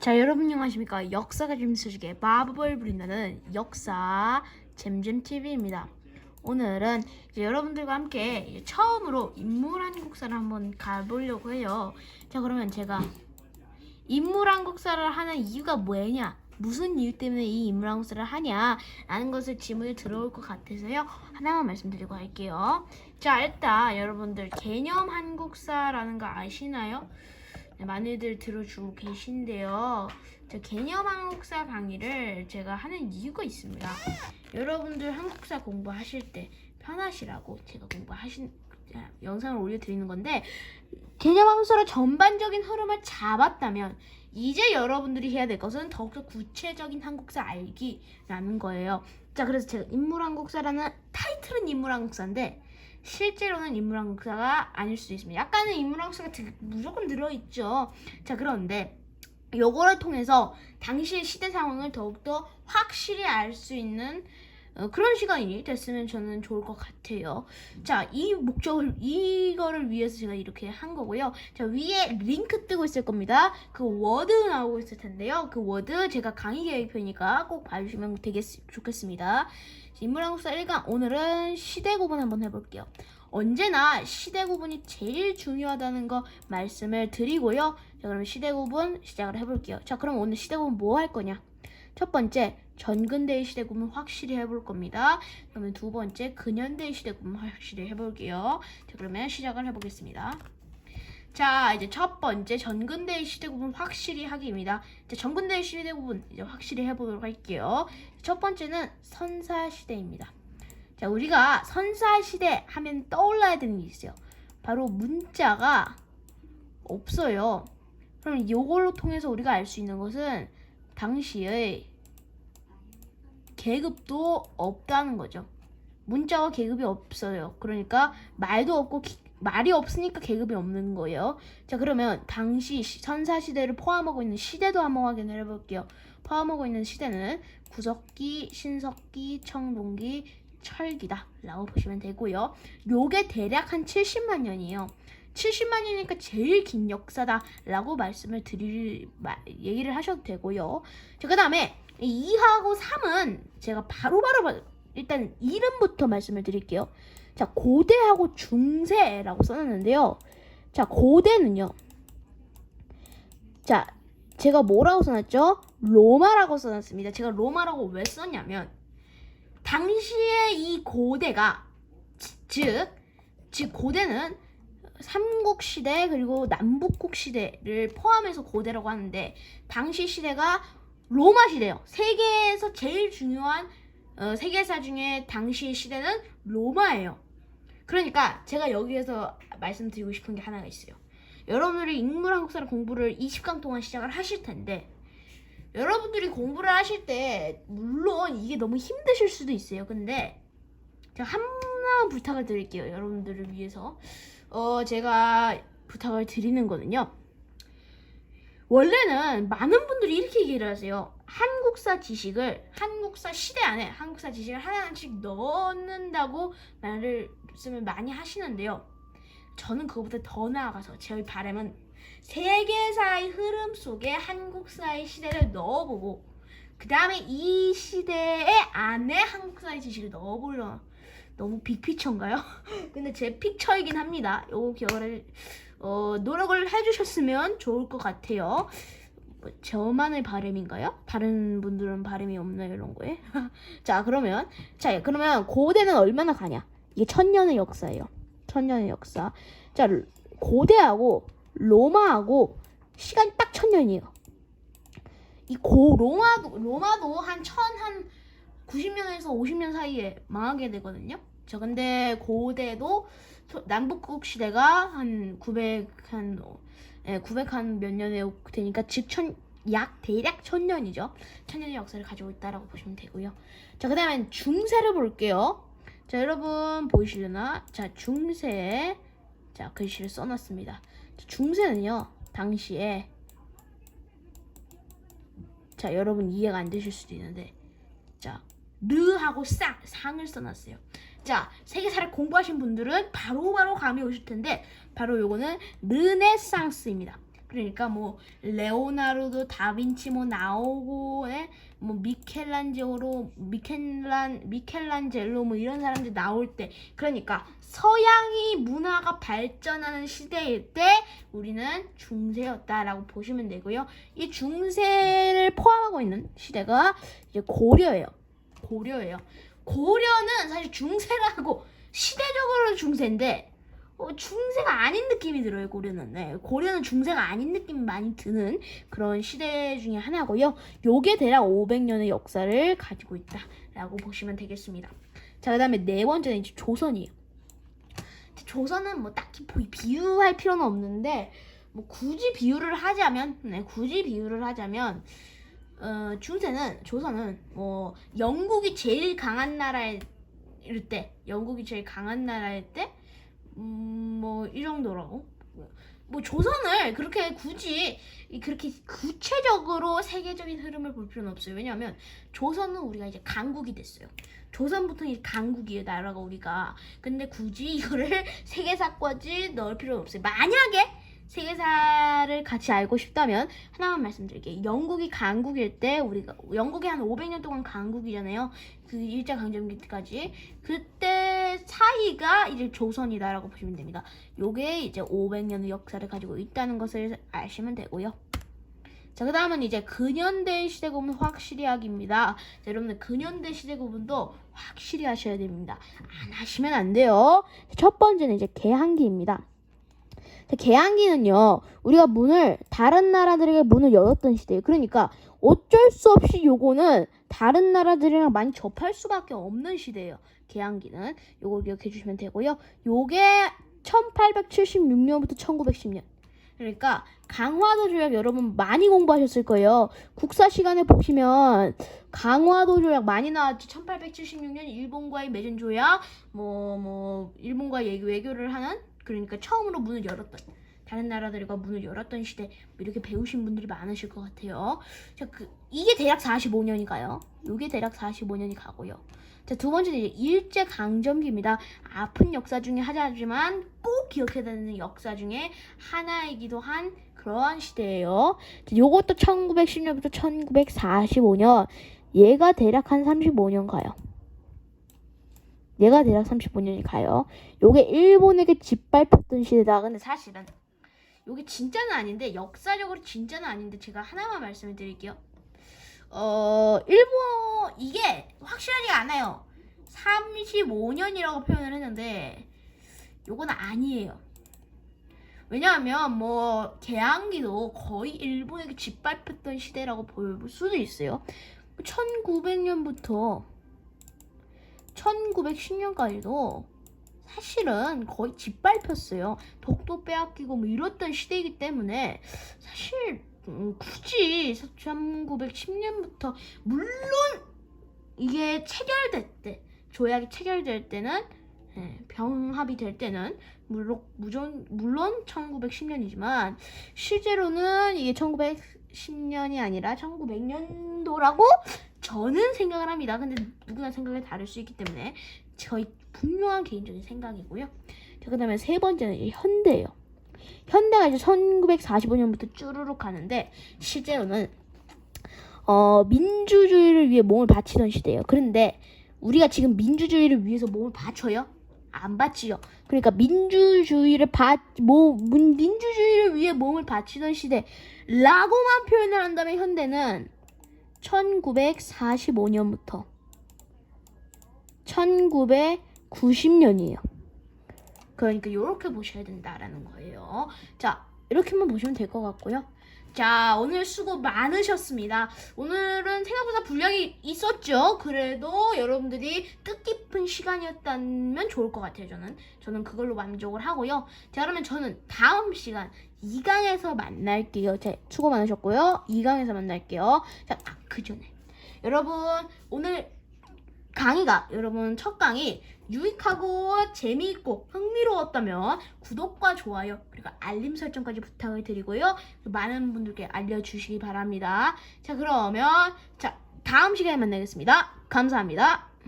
자, 여러분 안녕하십니까? 역사가 재밌어지게 마법을 부린다는 역사 잼잼TV입니다. 오늘은 이제 여러분들과 함께 처음으로 인물한국사를 한번 가보려고 해요. 자, 그러면 제가 인물한국사를 하는 이유가 뭐냐? 무슨 이유 때문에 이 인물한국사를 하냐? 라는 것을 질문이 들어올 것 같아서요. 하나만 말씀드리고 할게요. 자, 일단 여러분들 개념 한국사라는 거 아시나요? 네, 많이들 들어주고 계신데요. 저 개념 한국사 강의를 제가 하는 이유가 있습니다. 여러분들 한국사 공부하실 때 편하시라고 제가 영상을 올려드리는 건데, 개념 한국사의 전반적인 흐름을 잡았다면 이제 여러분들이 해야 될 것은 더욱더 구체적인 한국사 알기라는 거예요. 자, 그래서 제가 인물한국사라는 타이틀은 인물한국사인데 실제로는 인물한국사가 아닐 수도 있습니다. 약간은 인물한국사가 무조건 들어있죠. 자, 그런데 요거를 통해서 당시의 시대 상황을 더욱더 확실히 알 수 있는 그런 시간이 됐으면 저는 좋을 것 같아요. 자, 이거를 위해서 제가 이렇게 한 거고요. 자, 위에 링크 뜨고 있을 겁니다. 그 워드 나오고 있을 텐데요. 그 워드 제가 강의 계획표니까 꼭 봐주시면 좋겠습니다. 인물한국사 1강, 오늘은 시대 구분 한번 해볼게요. 언제나 시대 구분이 제일 중요하다는 거 말씀을 드리고요. 자, 그럼 시대 구분 시작을 해볼게요. 자, 그럼 오늘 시대 구분 뭐 할 거냐? 첫 번째, 전근대의 시대 구분 확실히 해볼 겁니다. 그러면 두 번째, 근현대의 시대 구분 확실히 해볼게요. 자, 그러면 시작을 해보겠습니다. 자, 이제 첫 번째, 전근대의 시대 구분 확실히 하기입니다. 자, 전근대의 시대 구분 이제 확실히 해보도록 할게요. 첫 번째는 선사시대입니다. 자, 우리가 선사시대 하면 떠올라야 되는 게 있어요. 바로 문자가 없어요. 그럼 이걸로 통해서 우리가 알 수 있는 것은 당시의 계급도 없다는 거죠. 문자와 계급이 없어요. 그러니까 말도 없고 말이 없으니까 계급이 없는 거예요. 자, 그러면 당시 선사시대를 포함하고 있는 시대도 한번 확인을 해볼게요. 포함하고 있는 시대는 구석기, 신석기, 청동기, 철기다 라고 보시면 되고요. 요게 대략 한 70만 년이에요. 70만 년이니까 제일 긴 역사다 라고 얘기를 하셔도 되고요. 자, 그 다음에 2하고 3은 제가 바로바로 일단 이름부터 말씀을 드릴게요. 자, 고대하고 중세라고 써놨는데요. 자, 고대는요. 자, 제가 뭐라고 써놨죠? 로마라고 써놨습니다. 제가 로마라고 왜 썼냐면 당시에 이 고대가 즉 고대는 삼국시대 그리고 남북국 시대를 포함해서 고대라고 하는데 당시 시대가 로마 시대예요. 세계에서 제일 중요한 세계사 중에 당시 시대는 로마예요. 그러니까 제가 여기에서 말씀드리고 싶은 게 하나가 있어요. 여러분들이 인물한국사를 공부를 20강 동안 시작을 하실 텐데 여러분들이 공부를 하실 때 물론 이게 너무 힘드실 수도 있어요. 근데 제가 하나만 부탁을 드릴게요. 여러분들을 위해서 제가 부탁을 드리는 거는요. 원래는 많은 분들이 이렇게 얘기를 하세요. 한국사 시대 안에 한국사 지식을 하나씩 넣는다고 말씀을 많이 하시는데요. 저는 그거보다 더 나아가서 제 바람은 세계사의 흐름 속에 한국사의 시대를 넣어보고 그 다음에 이 시대 안에 한국사의 지식을 넣어보려. 너무 빅피처인가요? 근데 제 픽처이긴 합니다. 요거 기억을 노력을 해주셨으면 좋을 것 같아요. 저만의 바람인가요? 다른 분들은 바람이 없나요? 이런 거에? 자, 그러면 고대는 얼마나 가냐? 이게 1000년의 역사예요. 1000년의 역사. 자, 고대하고 로마하고 시간이 딱 1000년이에요. 이 로마도 한 90년에서 50년 사이에 망하게 되거든요. 자, 근데 고대도 남북국 시대가 한 900 한 몇 년에 되니까 즉 대략 1000년이죠. 1000년의 역사를 가지고 있다라고 보시면 되고요. 자, 그 다음에 중세를 볼게요. 자, 여러분 보이시려나? 자, 중세. 자, 글씨를 써놨습니다. 자, 중세는요, 당시에 자, 여러분 이해가 안 되실 수도 있는데 자, 르하고 상을 써놨어요. 자, 세계사를 공부하신 분들은 바로바로 감이 오실 텐데 바로 요거는 르네상스입니다. 그러니까 뭐 레오나르도 다빈치 뭐 나오고, 뭐 미켈란젤로 뭐 이런 사람들 나올 때, 그러니까 서양이 문화가 발전하는 시대일 때 우리는 중세였다라고 보시면 되고요. 이 중세를 포함하고 있는 시대가 이제 고려예요. 고려는 사실 중세라고 시대적으로 중세인데 중세가 아닌 느낌이 들어요. 고려는 중세가 아닌 느낌이 많이 드는 그런 시대 중에 하나고요. 요게 대략 500년의 역사를 가지고 있다라고 보시면 되겠습니다. 자, 그 다음에 네 번째는 이제 조선이에요. 조선은 뭐 딱히 비유할 필요는 없는데 뭐 굳이 비유를 하자면 조선은 뭐 영국이 제일 강한 나라일 때 뭐 이 정도라고. 뭐 조선을 그렇게 구체적으로 세계적인 흐름을 볼 필요는 없어요. 왜냐하면 조선은 우리가 이제 강국이 됐어요. 조선부터 이제 강국이에요, 나라가 우리가. 근데 굳이 이거를 세계사까지 넣을 필요는 없어요. 만약에 세계사를 같이 알고 싶다면 하나만 말씀드릴게요. 영국이 강국일 때 영국이 한 500년 동안 강국이잖아요. 그 일제강점기까지. 그때 사이가 이제 조선이다라고 보시면 됩니다. 요게 이제 500년의 역사를 가지고 있다는 것을 아시면 되고요. 자, 그 다음은 이제 근현대 시대 구분 확실히 하기입니다. 자, 여러분들 근현대 시대 구분도 확실히 하셔야 됩니다. 안 하시면 안 돼요. 첫 번째는 이제 개항기입니다. 개항기는요, 우리가 다른 나라들에게 문을 열었던 시대예요. 그러니까 어쩔 수 없이 요거는 다른 나라들이랑 많이 접할 수밖에 없는 시대예요. 개항기는 요걸 기억해 주시면 되고요. 요게 1876년부터 1910년. 그러니까 강화도 조약 여러분 많이 공부하셨을 거예요. 국사 시간에 보시면 강화도 조약 많이 나왔지. 1876년 일본과의 맺은 조약, 일본과의 외교를 하는, 그러니까 처음으로 문을 열었던, 다른 나라들과 문을 열었던 시대, 이렇게 배우신 분들이 많으실 것 같아요. 자, 이게 대략 45년이 가요. 요게 대략 45년이 가고요. 자, 두 번째는 이제 일제강점기입니다. 아픈 역사 중에 하나지만 꼭 기억해야 되는 역사 중에 하나이기도 한 그러한 시대예요. 자, 요것도 1910년부터 1945년. 얘가 대략 한 35년 가요. 얘가 대략 35년이 가요. 요게 일본에게 짓밟혔던 시대다. 근데 사실은 요게 진짜는 아닌데, 역사적으로 진짜는 아닌데 제가 하나만 말씀을 드릴게요. 일본 이게 확실하지 않아요. 35년이라고 표현을 했는데 요건 아니에요. 왜냐하면 개항기도 거의 일본에게 짓밟혔던 시대라고 볼 수도 있어요. 1900년부터 1910년까지도 사실은 거의 짓밟혔어요. 덕도 빼앗기고 이랬던 시대이기 때문에 사실 굳이 1910년부터, 물론 이게 조약이 체결될 때는, 병합이 될 때는 물론 1910년이지만 실제로는 이게 1910년이 아니라 1900년도라고 저는 생각을 합니다. 근데 누구나 생각이 다를 수 있기 때문에 저희 분명한 개인적인 생각이고요. 자, 그 다음에 세 번째는 이제 현대예요. 현대가 이제 1945년부터 쭈루룩 가는데 실제로는 민주주의를 위해 몸을 바치던 시대예요. 그런데 우리가 지금 민주주의를 위해서 몸을 바쳐요? 안 바치죠. 그러니까 민주주의를 위해 몸을 바치던 시대라고만 표현을 한다면 현대는 1945년부터 1990년이에요. 그러니까 이렇게 보셔야 된다라는 거예요. 자, 이렇게만 보시면 될 것 같고요. 자, 오늘 수고 많으셨습니다. 오늘은 생각보다 분량이 있었죠. 그래도 여러분들이 뜻깊은 시간이었다면 좋을 것 같아요. 저는 그걸로 만족을 하고요. 자, 그러면 저는 다음 시간 2강에서 만날게요. 자, 수고 많으셨고요. 2강에서 만날게요. 자, 그 전에 여러분, 오늘 여러분 첫 강의 유익하고 재미있고 흥미로웠다면 구독과 좋아요 그리고 알림 설정까지 부탁을 드리고요. 많은 분들께 알려주시기 바랍니다. 자, 그러면 다음 시간에 만나겠습니다. 감사합니다.